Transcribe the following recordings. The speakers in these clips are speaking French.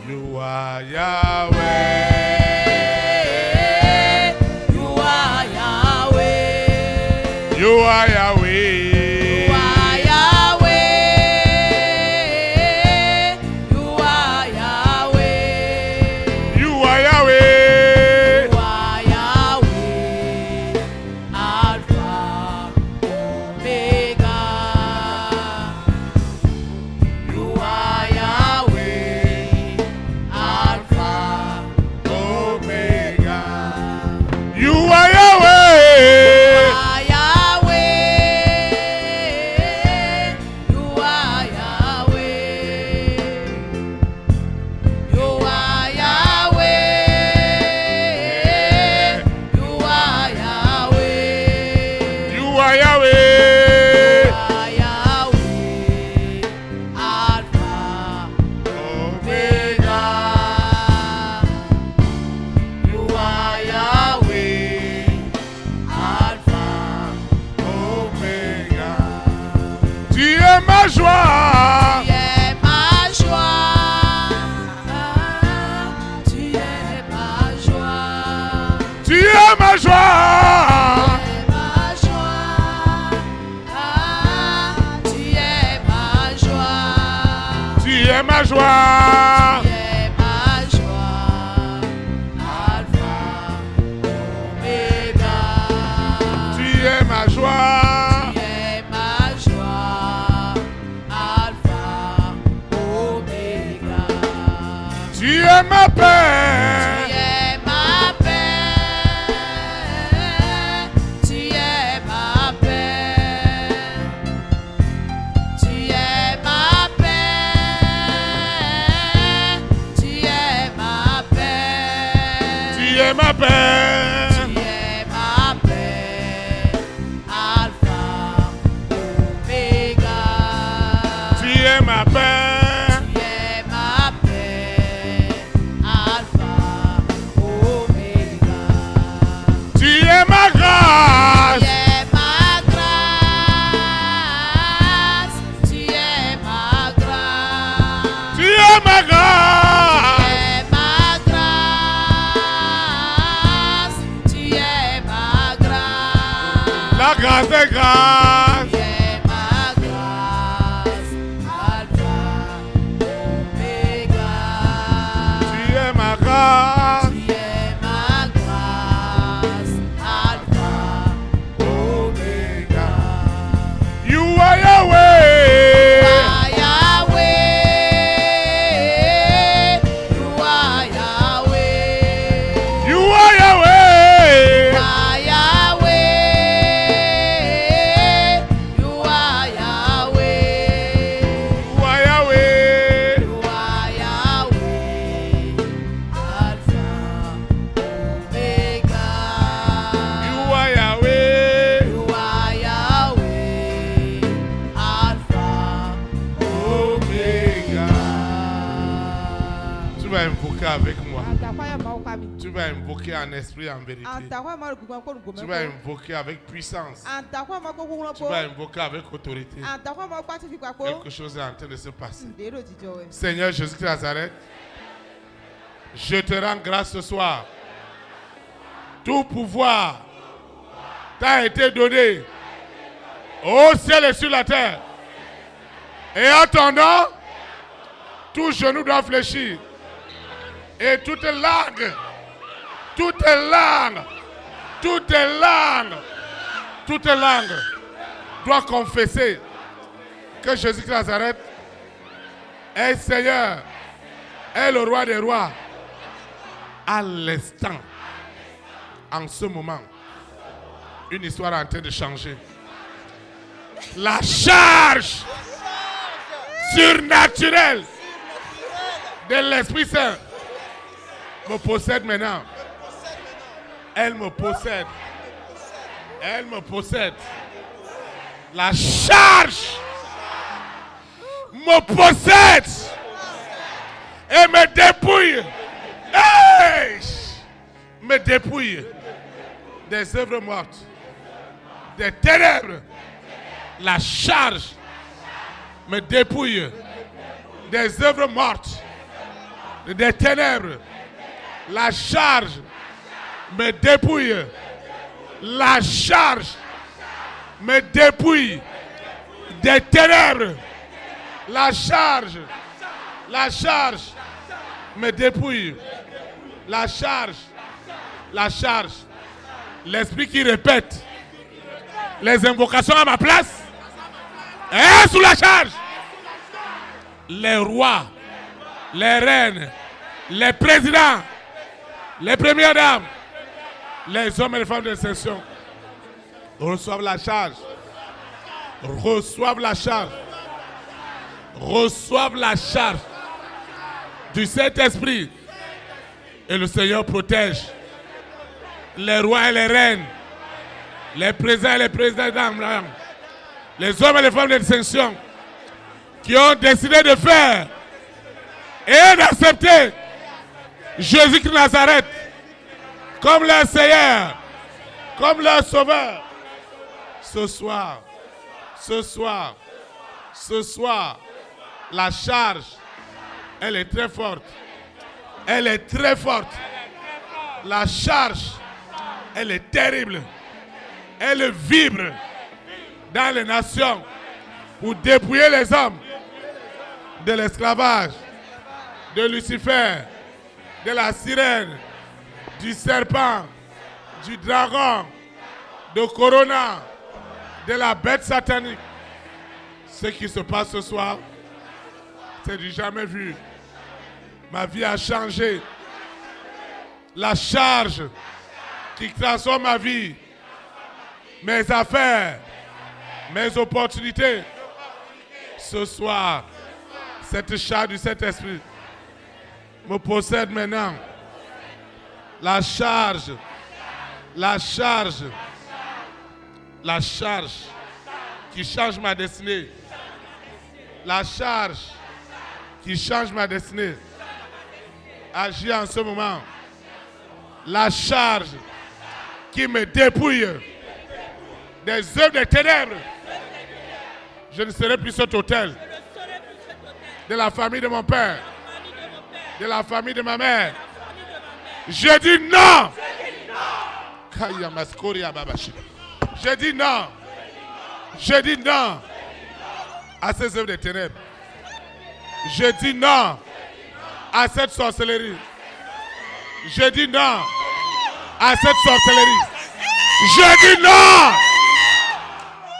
You are Yahweh. You are Yahweh. You are Yahweh. You are Yahweh. You are Yahweh. You are Yahweh. You are Yahweh. Alpha, Omega. You are Yahweh. Alpha, Omega. You are Yahweh. Joie. Tu es ma joie. Tu es ma joie. Tu es ma joie. Tu es ma joie. Tu es ma joie. Tu es ma joie. Alpha, Omega. Tu es ma joie. Tu es ma paix. Tu es ma paix. Tu es ma paix. Tu es ma paix. Tu es ma paix. Tu es ma paix. Tu es ma paix. Alpha, Omega. Tu es ma paix. Tu es ma grâce. Tu es ma grâce. Tu es ma grâce. Tu es ma grâce. La grâce est grâce. Tu es ma grâce. Alpha, Omega. Tu es ma grâce. Tu es ma grâce. Alpha, Omega. You are Yahweh. You are Yahweh. Tu vas invoquer avec moi. Tu vas invoquer en esprit, en vérité. Tu vas invoquer avec puissance. Tu vas invoquer avec autorité. Quelque chose est en train de se passer. Seigneur Jésus-Christ de Nazareth, je te rends grâce ce soir. Tout pouvoir t'a été donné au ciel et sur la terre. Et en ton nom, tout genou doit fléchir. Et toute langue, toute langue, toute langue, toute langue doit confesser que Jésus-Christ de Nazareth est Seigneur, est le roi des rois. À l'instant, en ce moment, une histoire est en train de changer. La charge surnaturelle de l'Esprit Saint me possède maintenant. Elle me possède. Elle me possède. La charge me possède et me dépouille. Hey! Me dépouille des œuvres mortes, des ténèbres. La charge me dépouille des œuvres mortes, des ténèbres. La charge me dépouille. La charge me dépouille des ténèbres. La charge me dépouille. La charge. L'esprit qui répète les invocations à ma place est sous la charge. Les rois, les reines, les présidents, les premières dames, les hommes et les femmes de distinction reçoivent la charge. Reçoivent la charge. Reçoivent la charge du Saint-Esprit. Et le Seigneur protège les rois et les reines, les présidents et les présidentes, les hommes et les femmes de distinction qui ont décidé de faire et d'accepter Jésus de Nazareth comme leur Seigneur, comme leur Sauveur. Ce soir, la charge, elle est très forte. Elle est très forte. La charge, elle est terrible. Elle vibre dans les nations pour dépouiller les hommes de l'esclavage, de Lucifer, de la sirène, du serpent, du dragon, de Corona, de la bête satanique. Ce qui se passe ce soir, c'est du jamais vu. Ma vie a changé. La charge qui transforme ma vie, mes affaires, mes opportunités. Ce soir, cette charge du Saint-Esprit me possède maintenant. La charge qui change ma destinée. La charge qui change ma destinée. Agis en ce moment. La charge qui me dépouille des œuvres des ténèbres. Je ne serai plus cet hôtel de la famille de mon père, de la famille de ma mère. Je dis non. Je dis non. Je dis non à ces œuvres des ténèbres. Je dis non à cette sorcellerie. Je dis non à cette sorcellerie. Je dis non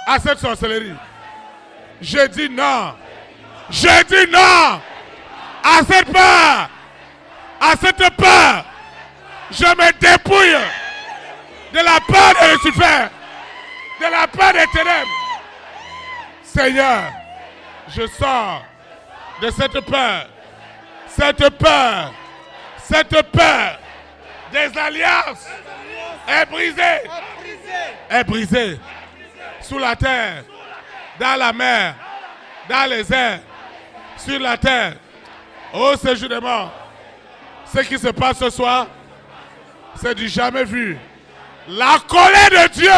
à cette sorcellerie. Je dis non. Je dis non à cette peur. À cette peur. Je me dépouille de la peur de Lucifer, de la peur des ténèbres. Seigneur, je sors de cette peur. Cette peur des alliances est brisée. Est brisée. Sous la terre, dans la mer, dans les airs, sur la terre, au séjour des morts. Ce qui se passe ce soir, c'est du jamais vu. La colère de Dieu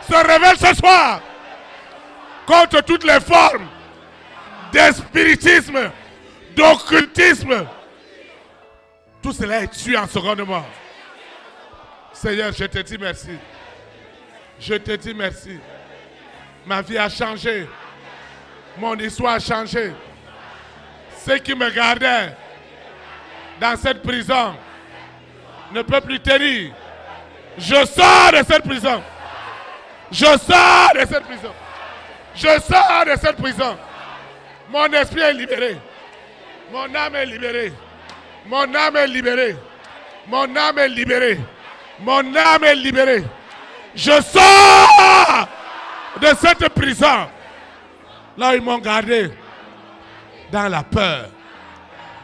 se révèle ce soir contre toutes les formes d'espiritisme, d'occultisme. Tout cela est tué en seconde mort. Seigneur, je te dis merci. Je te dis merci. Ma vie a changé. Mon histoire a changé. Ceux qui me gardaient dans cette prison ne peuvent plus tenir. Je sors de cette prison. Je sors de cette prison. Je sors de cette prison. Mon esprit est libéré. Mon âme est libérée. Mon âme est libérée. Mon âme est libérée. Mon âme est libérée. Je sors de cette prison. Là où ils m'ont gardé. Dans la peur.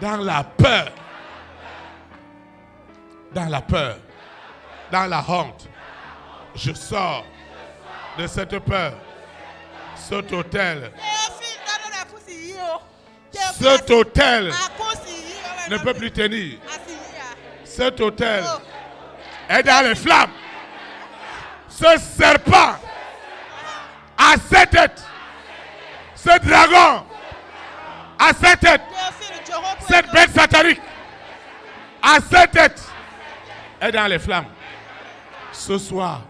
Dans la peur. Dans la peur. Dans la honte. Je sors de cette peur. Cet hôtel. Cet hôtel ne peut plus tenir. Cet hôtel est dans les flammes. Ce serpent a 7 têtes. Ce dragon a 7 têtes. Cette bête satanique à 7 têtes est dans les flammes. Ce soir,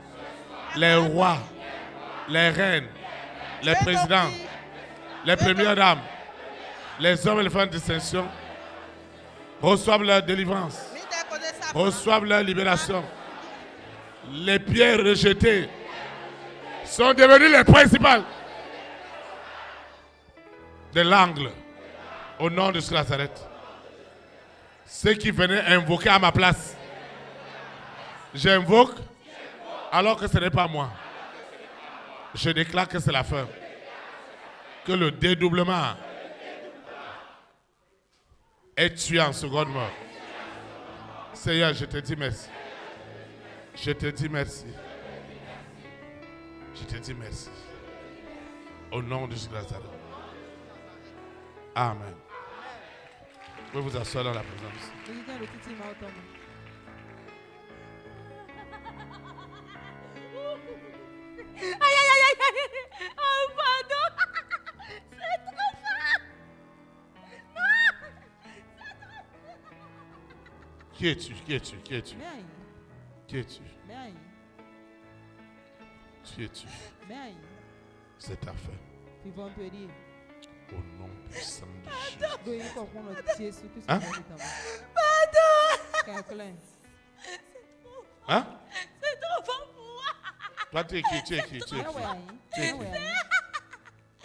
les rois, les reines, les présidents, les premières dames, les hommes et les femmes de distinction reçoivent leur délivrance, reçoivent leur libération. Les pierres rejetées sont devenues les principales de l'angle au nom de ce Nazareth. Ceux qui venaient invoquer à ma place, j'invoque alors que ce n'est pas moi. Je déclare que c'est la fin. Que le dédoublement est tué en seconde mort. Seigneur, je te dis merci. Je te dis merci. Je te dis merci. Au nom de Jésus-Christ. Amen. Vous pouvez vous asseoir dans la présence. Aïe, aïe, aïe, aïe, aïe. Oh, pardon. C'est trop fort. Qui es-tu? Qui es-tu? Qui es-tu? Qui es-tu? Qui es-tu? C'est ta fin. Au nom puissant de Jésus. Hein? Hein? C'est trop fort pour moi. Toi, tu es qui? Tu es qui? Tu es qui? Tu es qui?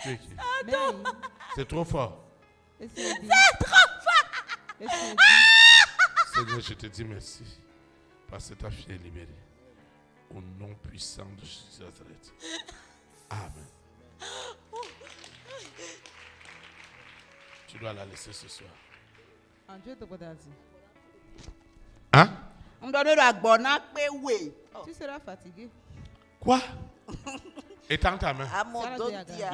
Tu es qui? C'est trop fort. C'est trop fort. Seigneur, je te dis merci. Parce que ta fille est libérée. Au nom puissant de Jésus de Nazareth. Amen. Tu dois la laisser ce soir. Hein? Tu seras fatigué. Quoi? Étends ta main.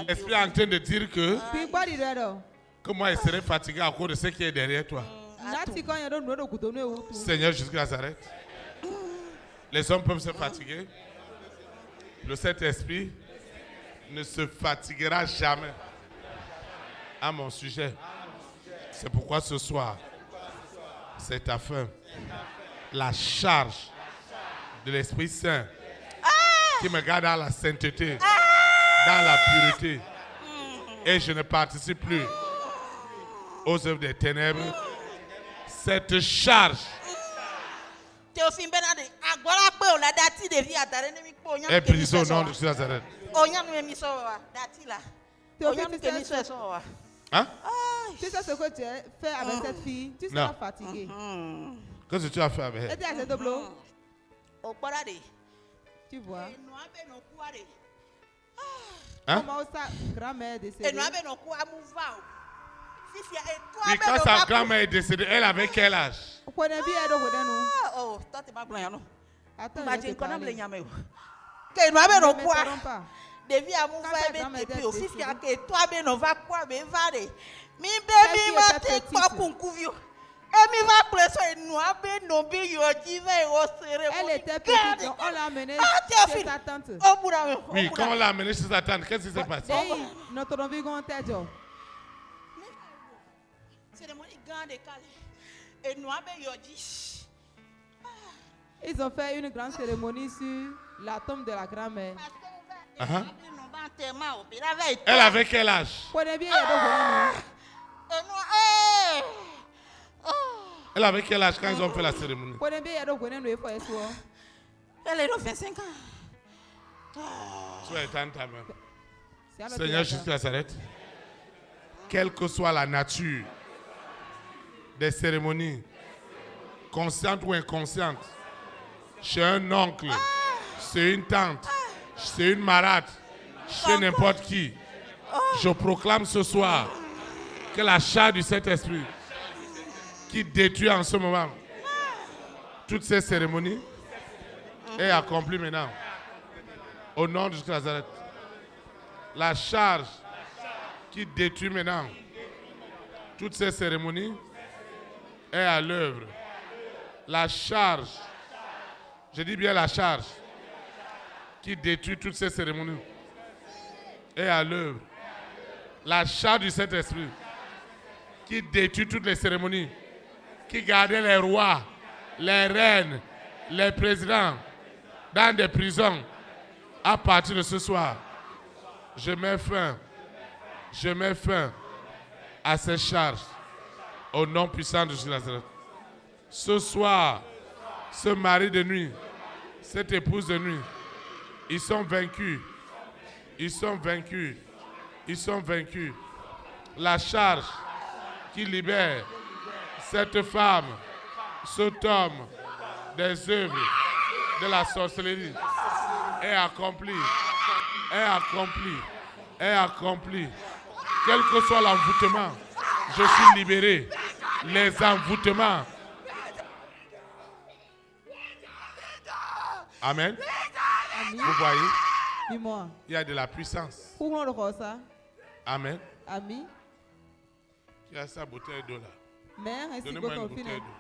L'esprit est en train de dire que moi je serai fatigué à cause de ce qui est derrière toi. Seigneur Jésus de Nazareth. Les hommes peuvent se fatiguer. Le Saint-Esprit ne se fatiguera jamais à mon sujet. C'est pourquoi ce soir, c'est ta fin. La charge de l'Esprit Saint qui me garde dans la sainteté, dans la pureté. Et je ne participe plus aux œuvres des ténèbres. Cette charge est brisée au nom de Jésus Nazareth. Hein? Tu sais ce que tu as fait avec cette fille, tu seras fatigué. Qu'est-ce que tu as fait avec elle? Tu vois? Hein? Comment sa grand-mère est décédée? Oui, quand sa grand-mère est décédée, elle avait quel âge? Oh, Attends, elle était petite, donc on l'a amenée chez sa tante. Oui, quand on l'a amenée chez sa tante, qu'est-ce qui s'est passé? Ils ont fait une grande cérémonie sur la tombe de la grand-mère. Elle avait quel âge? Elle avait quel âge quand ils ont fait la cérémonie? Elle est de 25 ans. Tu vas étendre ta main. Seigneur Jésus de Nazareth, quelle que soit la nature des cérémonies, conscientes ou inconscientes, chez un oncle, chez une tante, chez une malade, chez n'importe qui, je proclame ce soir que la charge du Saint-Esprit qui détruit en ce moment toutes ces cérémonies est accomplie maintenant. Au nom de Jésus de Nazareth. La charge qui détruit maintenant toutes ces cérémonies est à l'œuvre. La charge, je dis bien la charge, qui détruit toutes ces cérémonies est à l'œuvre. La charge du Saint-Esprit qui détruit toutes les cérémonies, qui gardait les rois, les reines, les présidents dans des prisons. À partir de ce soir, je mets fin à ces charges au nom puissant de Jésus Nazareth. Ce soir, ce mari de nuit, cette épouse de nuit, ils sont vaincus. Ils sont vaincus. Ils sont vaincus. La charge qui libère cette femme, cet homme des œuvres de la sorcellerie est accomplie. Est accomplie. Est accomplie. Quel que soit l'envoûtement, je suis libéré. Les envoûtements. Amen. Vous voyez, il y a de la puissance. Amen. Qui a sa bouteille d'eau là? Donnez-moi une bouteille d'eau.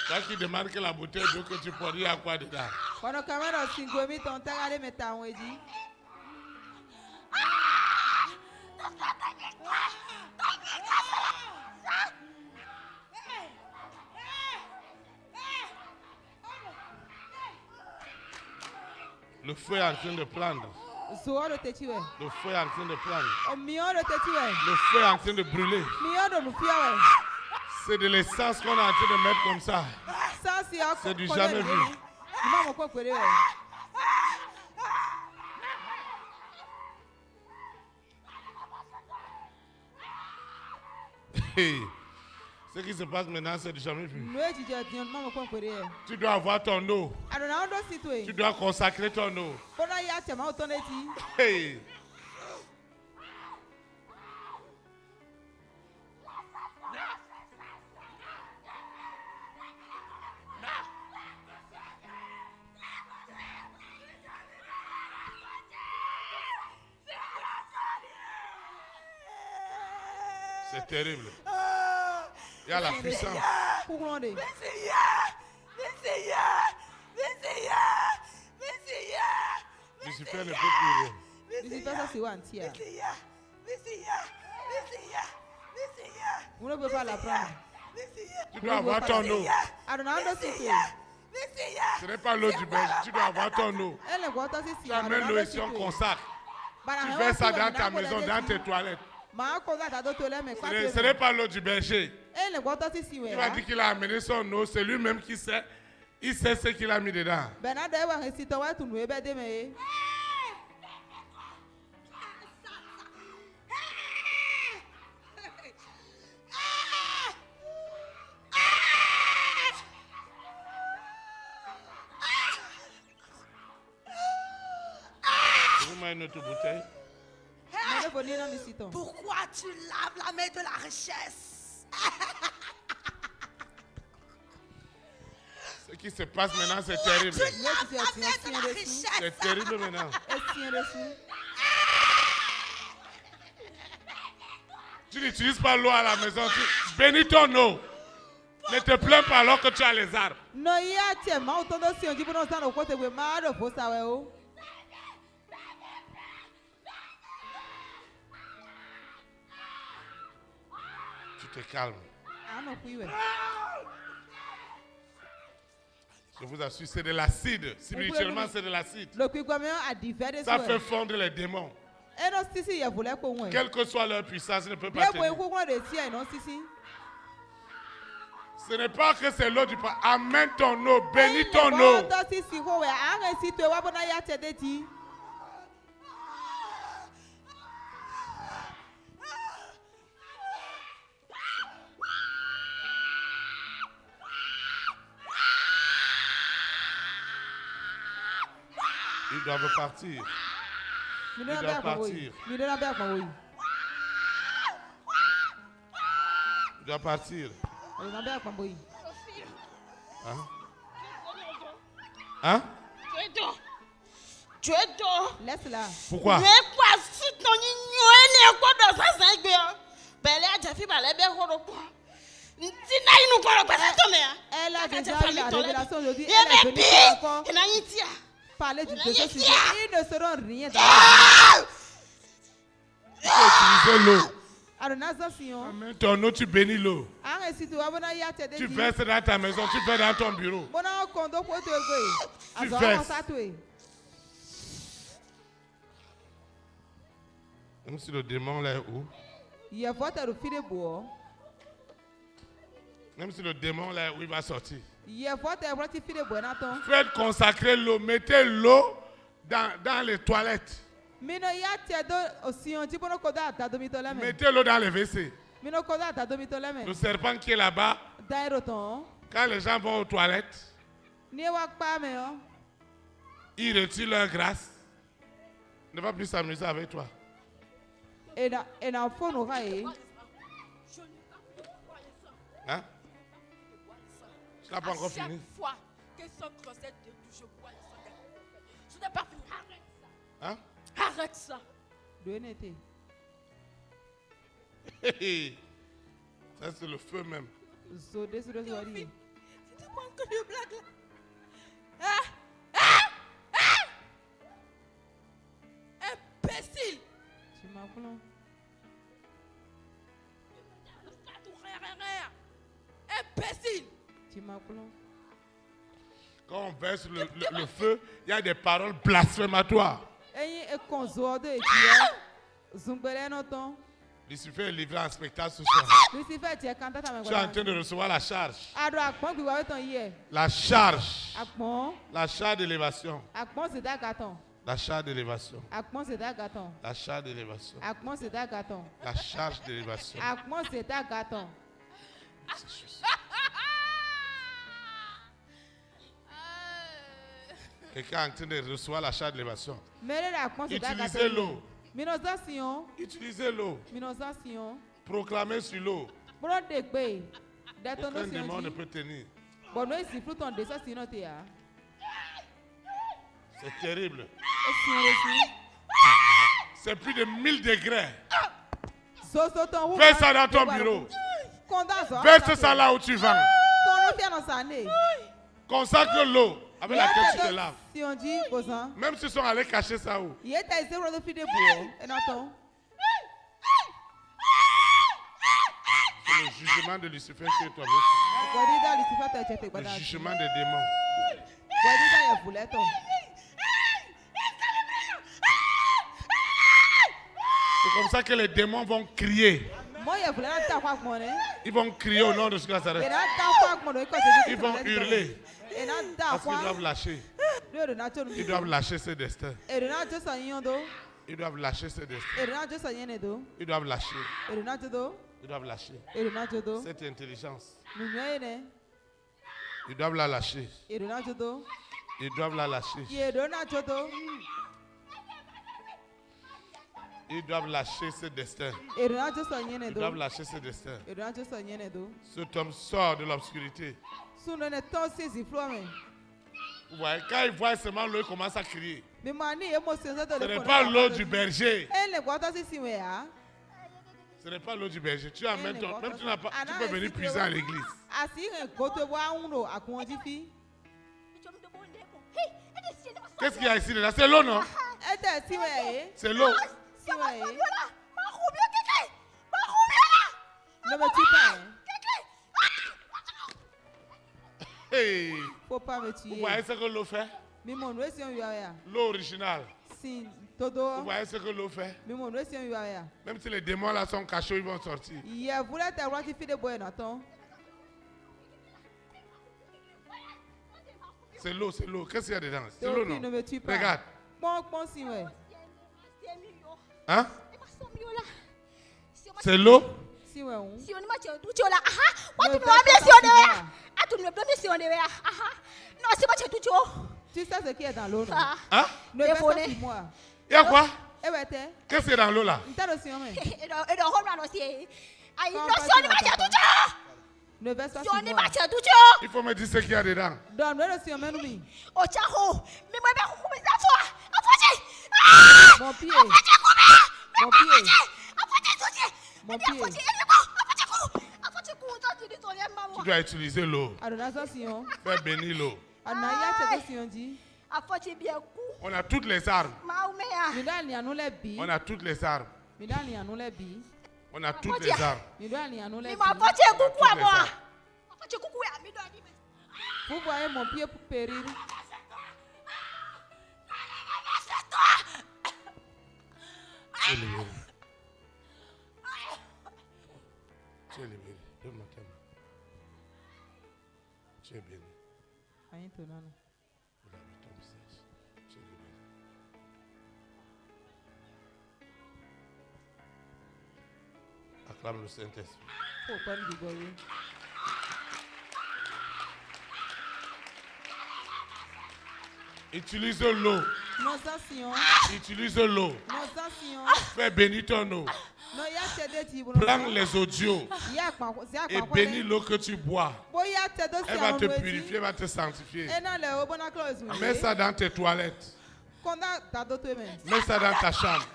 Toi qui demandes que la bouteille d'eau que tu prends, il y a quoi dedans? Le feu est en train de prendre. Le feu est en train de prendre. Le feu est en train de brûler. C'est de l'essence qu'on est en train de mettre comme ça. C'est du jamais vu. Ce qui se passe maintenant, c'est du jamais vu. Tu dois avoir ton eau. Tu dois consacrer ton eau. Hey. C'est terrible. Il y a la puissance. Lucifer ne peut plus. Vous ne pouvez pas la prendre. Tu dois avoir ton eau. Ce n'est pas l'eau du berger. Tu dois avoir ton eau. Tu amènes l'eau ici, on consacre. Tu fais ça dans ta maison, dans tes toilettes. Ce n'est pas l'eau du berger. Il va dire qu'il a amené son eau, c'est lui-même qui sait. Il sait ce qu'il a mis dedans. Donne-moi une autre bouteille. Pourquoi tu laves la main de la richesse? Ce qui se passe maintenant, c'est terrible. C'est terrible maintenant. Tu n'utilises pas l'eau à la maison. Bénis ton eau. Ne te plains pas alors que tu as les arbres. Tu te calmes. Je vous assure, c'est de l'acide. Spirituellement, c'est de l'acide. Ça fait fondre les démons. Quelle que soit leur puissance, ils ne peuvent pas tenir. Ce n'est pas que c'est l'eau du pain. Amène ton eau, bénis ton eau. Ils doivent partir. Ils doivent partir. Ils doivent partir. Hein? Hein? Tu es d'eau. Laisse-la. Pourquoi? Mais quoi si ton ignoré Elle a déjà eu la révélation aujourd'hui. Elle est venue encore parler du sujet. Ils ne seront rien dans la vie. Tu peux utiliser l'eau. Amen. Ton eau, tu bénis l'eau. Tu Tu verses dans ta maison, tu fais dans ton bureau. Tu verses. Même si le démon là est où? Même si le démon là est où, il va sortir. Faites consacrer l'eau. Mettez l'eau dans les toilettes. Mettez l'eau dans les WC. Le serpent qui est là-bas, quand les gens vont aux toilettes, ils retirent leur grâce. Il ne va plus s'amuser avec toi. Hein? Tu n'as pas encore fini. Chaque fois que son creuset de douche, je bois le sang. Je n'ai pas fini. Arrête ça. Hein? Arrête ça. Ça, c'est le feu même. C'était quoi que de blague là? Imbécile. Imbécile. Quand on verse le feu, il y a des paroles blasphématoires. Lucifer est livré en spectacle ce soir. Tu es en train de recevoir la charge. La charge. La charge d'élévation. La charge d'élévation. La charge d'élévation. La charge d'élévation. Quelqu'un est en train de recevoir la charge d'élévation. Utilisez l'eau. Utilisez l'eau. Proclamez sur l'eau. Aucun démon ne peut tenir. C'est terrible. C'est plus de 1000 degrés. Fais ça dans ton bureau. Verse ça là où tu vas. Consacre l'eau avec laquelle tu te laves. Même s'ils sont allés cacher ça où. C'est le jugement de Lucifer qui est tombé. Le jugement des démons. C'est comme ça que les démons vont crier. Ils vont crier au nom de Jésus Nazareth. Ils vont hurler. Parce qu'ils doivent lâcher. Ils doivent lâcher ce destin. Ils doivent lâcher ce destin. Ils doivent lâcher. Ils doivent lâcher cette intelligence. Ils doivent la lâcher. Ils doivent la lâcher. Ils doivent lâcher ce destin. Ils doivent lâcher ce destin. Cet homme sort de l'obscurité. Vous voyez, quand il voit seulement l'eau, il commence à crier. Ce n'est pas l'eau du berger. Ce n'est pas l'eau du berger. Tu amènes ton. Même tu n'as pas. Tu peux venir puiser à l'église. Qu'est-ce qu'il y a ici là? C'est l'eau, non? C'est l'eau. Ne me tue pas. Hey. Faut pas me tuer. Vous voyez ce que l'eau fait? L'eau originale. Vous voyez ce que l'eau fait? Même si les démons là sont cachés, ils vont sortir. C'est l'eau, c'est l'eau. Qu'est-ce qu'il y a dedans? C'est l'eau, non? Regarde. Hein? C'est l'eau? Tu sais ce qui est dans l'eau, non? Hein? Ne verse pas sur moi. Il y a quoi? Qu'est-ce qu'il y a dans l'eau là? Ne verse pas sur moi. Il faut me dire ce qu'il y a dedans. Donne-le le sirmen, oui. Mon pied. Mon pied. Mon pied. Tu dois utiliser l'eau. Fais bénir l'eau. On a toutes les armes. On a toutes les armes. On a toutes les armes. Vous voyez mon pied pour périr. Tu es libéré. Tu es libéré. Donne-moi ta main. Tu es béni. Rien te donne. Voilà, ton visage. Tu es libéré. Acclame le Saint-Esprit. Faut pas me dégoyer. Utilise l'eau. Utilise l'eau. Fais bénir ton eau. Prends les audios et bénis l'eau que tu bois. Elle va te purifier, elle va te sanctifier. Mets ça dans tes toilettes. Mets ça dans ta chambre.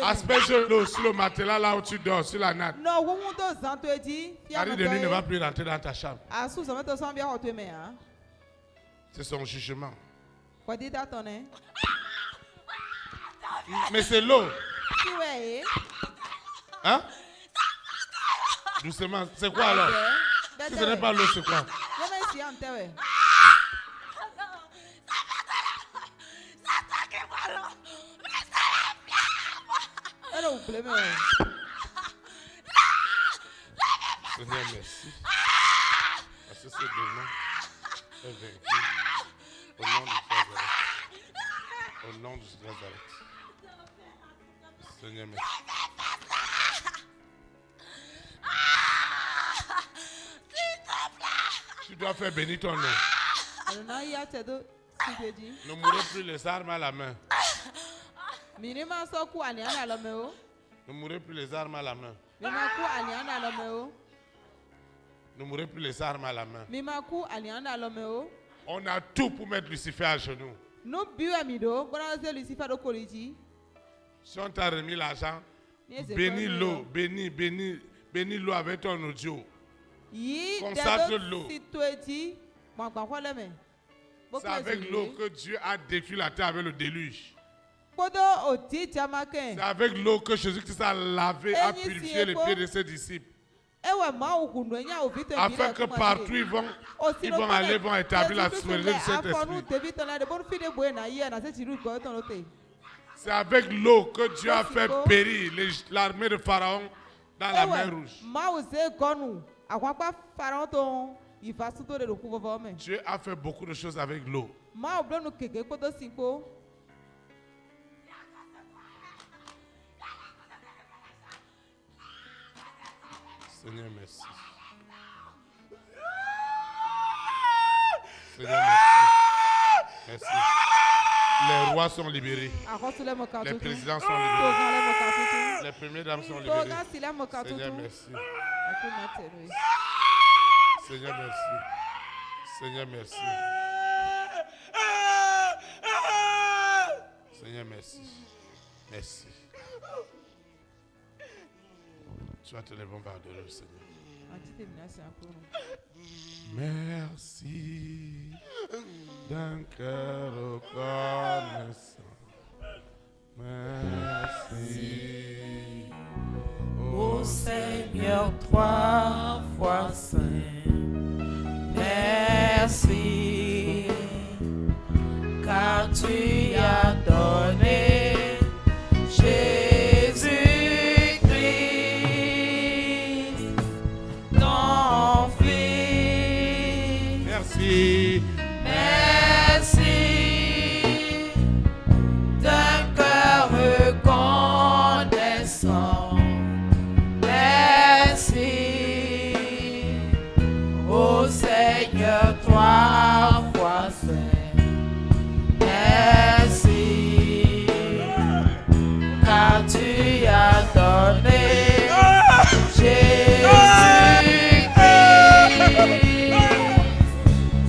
Asperge l'eau sur le matelas là où tu dors, sur la natte. Harry de nuit ne va plus rentrer dans ta chambre. C'est son jugement. Mais c'est l'eau. Hein? Doucement. C'est quoi alors? Si ce n'est pas l'eau, c'est quoi? Seigneur, merci. Parce que ce démon est vaincu. Au nom de Nazareth. Au nom de Nazareth. Seigneur, merci. Tu dois faire bénir ton nom. Ne mourrez plus les armes à la main. Ne mourrez plus les armes à la main. Ne mourrez plus les armes à la main. On a tout pour mettre Lucifer à genoux. Si on t'a remis l'argent, bénis l'eau, bénis l'eau avec ton audio. Consacre l'eau. C'est avec l'eau que Dieu a détruit la terre avec le déluge. C'est avec l'eau que Jésus-Christ a lavé, a purifié les pieds de ses disciples. Afin que partout ils vont aller, vont établir la souveraineté de Saint-Esprit. C'est avec l'eau que Dieu a fait périr l'armée de Pharaon dans la mer Rouge. Dieu a fait beaucoup de choses avec l'eau. Seigneur, merci. Seigneur, merci. Merci. Les rois sont libérés. Les présidents sont libérés. Les premières dames sont libérées. Seigneur, merci. Seigneur, merci. Seigneur, merci. Seigneur, merci. Merci. Sois te les bons pardonneurs, Seigneur. Merci d'un cœur reconnaissant. Merci. Ô Seigneur, 3 fois saint. Merci, car tu as donné Jésus-Christ, ton Fils. Merci. Merci d'un cœur reconnaissant. Merci, ô Seigneur, 3 fois saint. Merci, car tu as donné Jésus-Christ,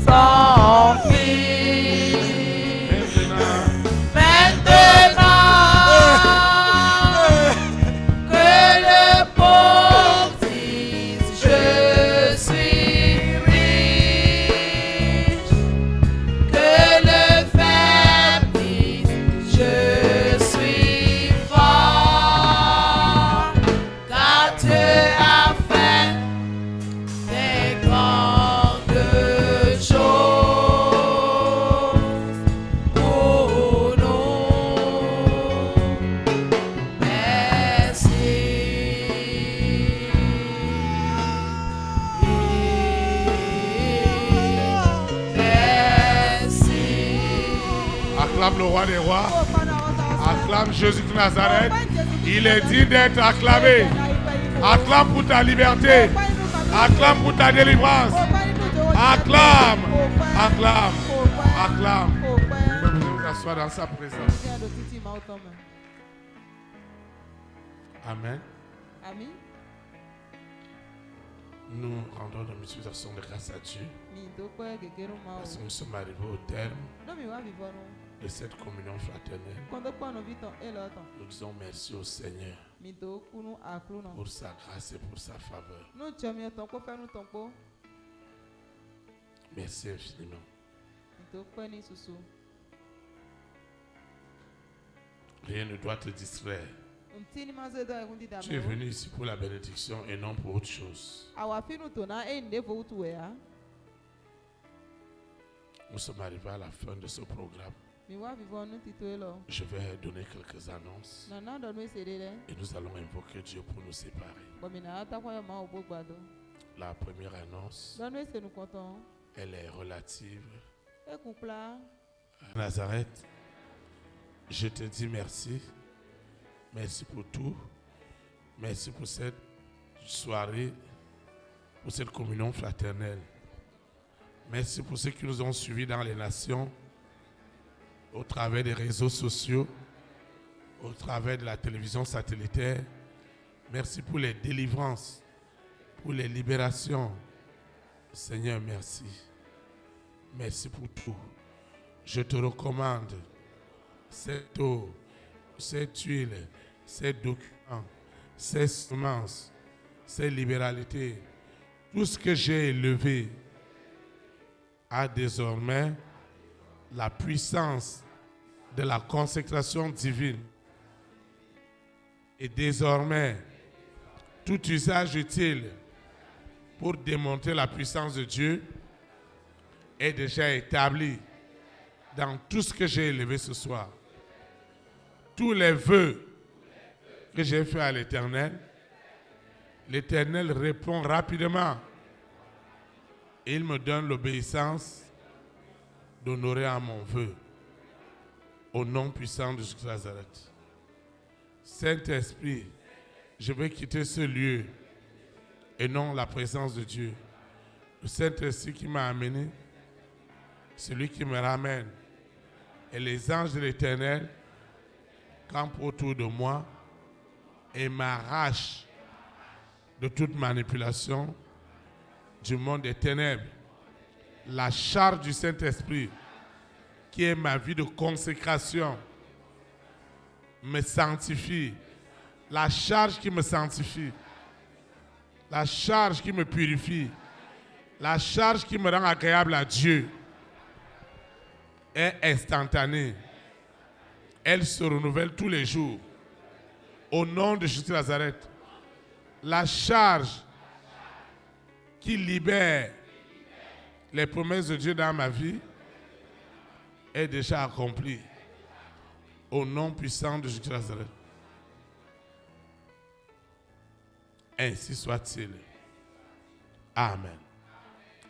son Acclame le roi des rois. Acclame Jésus de Nazareth. Il est digne d'être acclamé. Acclame pour ta liberté. Acclame pour ta délivrance. Acclame. Acclame. Acclame. Vous vous asseoir dans sa présence. Amen. Amen. Nous rendons nos multiplications de grâce à Dieu. Parce que nous sommes arrivés au terme de cette communion fraternelle. Nous disons merci au Seigneur pour sa grâce et pour sa faveur. Merci infiniment. Rien ne doit te distraire. Tu es venu ici pour la bénédiction et non pour autre chose. Nous sommes arrivés à la fin de ce programme. Je vais donner quelques annonces et nous allons invoquer Dieu pour nous séparer. La première annonce, elle est relative à Nazareth. Je te dis merci. Merci pour tout. Merci pour cette soirée, pour cette communion fraternelle. Merci pour ceux qui nous ont suivis dans les nations, au travers des réseaux sociaux, au travers de la télévision satellitaire. Merci pour les délivrances, pour les libérations. Seigneur, merci. Merci pour tout. Je te recommande cette eau, cette huile, ces documents, ces semences, ces libéralités. Tout ce que j'ai élevé a désormais la puissance de la consécration divine. Et désormais, tout usage utile pour démontrer la puissance de Dieu est déjà établi dans tout ce que j'ai élevé ce soir. Tous les vœux que j'ai faits à l'Éternel, l'Éternel répond rapidement. Il me donne l'obéissance d'honorer à mon vœu. Au nom puissant de Jésus de Nazareth. Saint-Esprit, je vais quitter ce lieu et non la présence de Dieu. Le Saint-Esprit qui m'a amené, celui qui me ramène. Et les anges de l'Éternel campent autour de moi et m'arrachent de toute manipulation du monde des ténèbres. La charge du Saint-Esprit, qui est ma vie de consécration, me sanctifie. La charge qui me sanctifie, la charge qui me purifie, la charge qui me rend agréable à Dieu est instantanée. Elle se renouvelle tous les jours. Au nom de Jésus de Nazareth, la charge qui libère les promesses de Dieu dans ma vie est déjà accomplie. Au nom puissant de Jésus de Nazareth. Ainsi soit-il. Amen.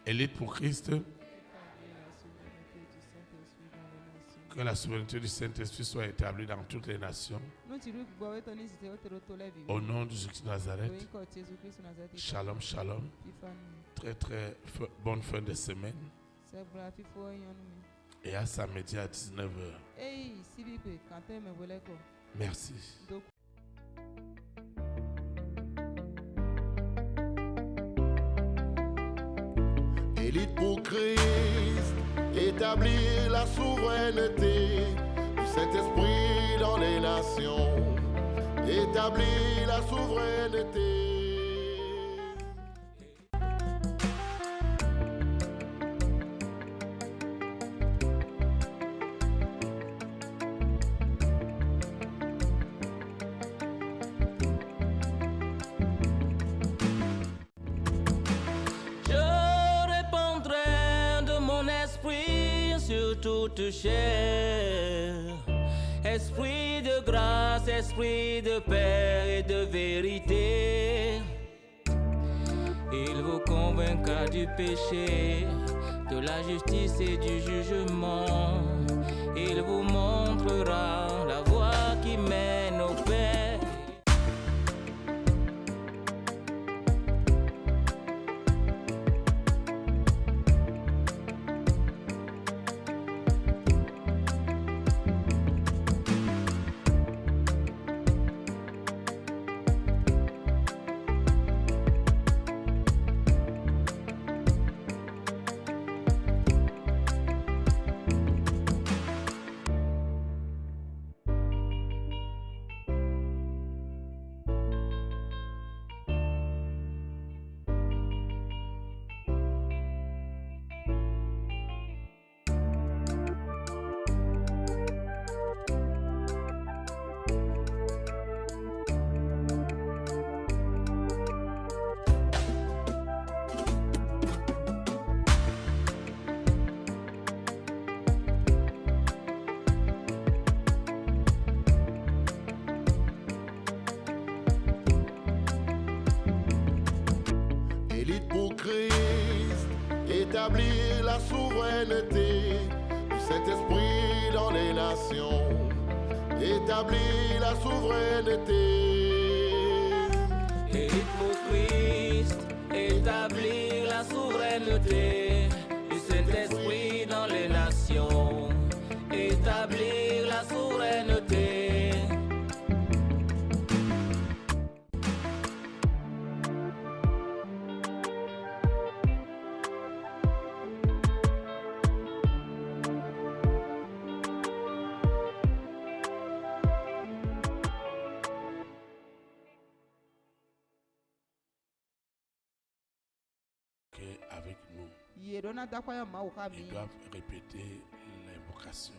Élite pour Christ. Que la souveraineté du Saint-Esprit soit établie dans toutes les nations. Au nom de Jésus de Nazareth. Shalom, shalom. Très, très bonne fin de semaine. Et à samedi à 19h. Merci. Élite pour Christ, établir la souveraineté du Saint-Esprit dans les nations. Établir la souveraineté. Toute chair, esprit de grâce, esprit de paix et de vérité, il vous convaincra du péché, de la justice et du jugement. Il vous montrera la voie qui mène au Père. Élite pour Christ, établir la souveraineté du Saint-Esprit dans les nations. Établir la souveraineté. Élite pour Christ, établir la souveraineté du Saint-Esprit dans les nations. Établir la souveraineté. Avec nous, ils doivent répéter l'invocation.